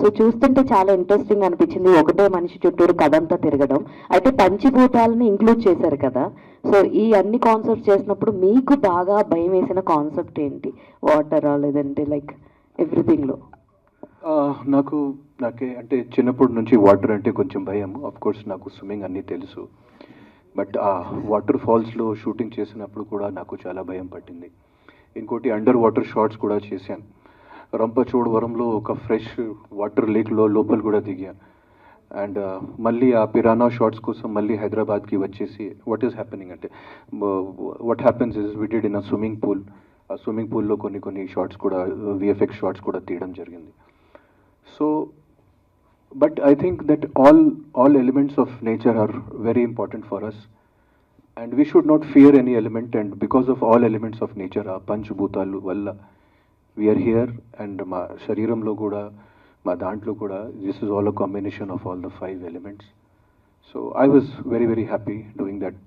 So చూస్తుంటే చాలా interesting అనిపించింది, ఒకటే మనిషి చుట్టూరు కథ అంతా తిరగడం. అయితే పంచభూతాలని ఇంక్లూడ్ చేశారు కదా, సో ఈ అన్ని కాన్సెప్ట్ చేసినప్పుడు మీకు బాగా భయం వేసిన కాన్సెప్ట్ ఏంటి? వాటరా, లేదంటే లైక్ ఎవ్రీథింగ్లో? నాకే అంటే చిన్నప్పటి నుంచి వాటర్ అంటే కొంచెం భయం. ఆఫ్ కోర్స్ నాకు స్విమ్మింగ్ అన్నీ తెలుసు, బట్ ఆ వాటర్ ఫాల్స్లో షూటింగ్ చేసినప్పుడు కూడా నాకు చాలా భయం పట్టింది. ఇంకోటి అండర్ వాటర్ షాట్స్ కూడా చేశాను. రంపచోడవరంలో ఒక ఫ్రెష్ వాటర్ లేక్లో లోపల కూడా దిగాను. అండ్ మళ్ళీ ఆ పిరానా షాట్స్ కోసం మళ్ళీ హైదరాబాద్కి వచ్చేసి వాట్ ఈస్ హ్యాపెనింగ్ అంటే what happens is we did in a swimming pool. ఆ స్విమ్మింగ్ పూల్లో కొన్ని షాట్స్ కూడా విఎఫ్ఎక్స్ షాట్స్ కూడా తీయడం జరిగింది. So but I think that all elements of nature are very important for us, and we should not fear any element, and because of all elements of nature ఆ పంచభూతాలు వల్ల we are here, and మా శరీరంలో కూడా మా దాంట్లో కూడా this is all a combination of all the 5 elements. So I was very happy doing that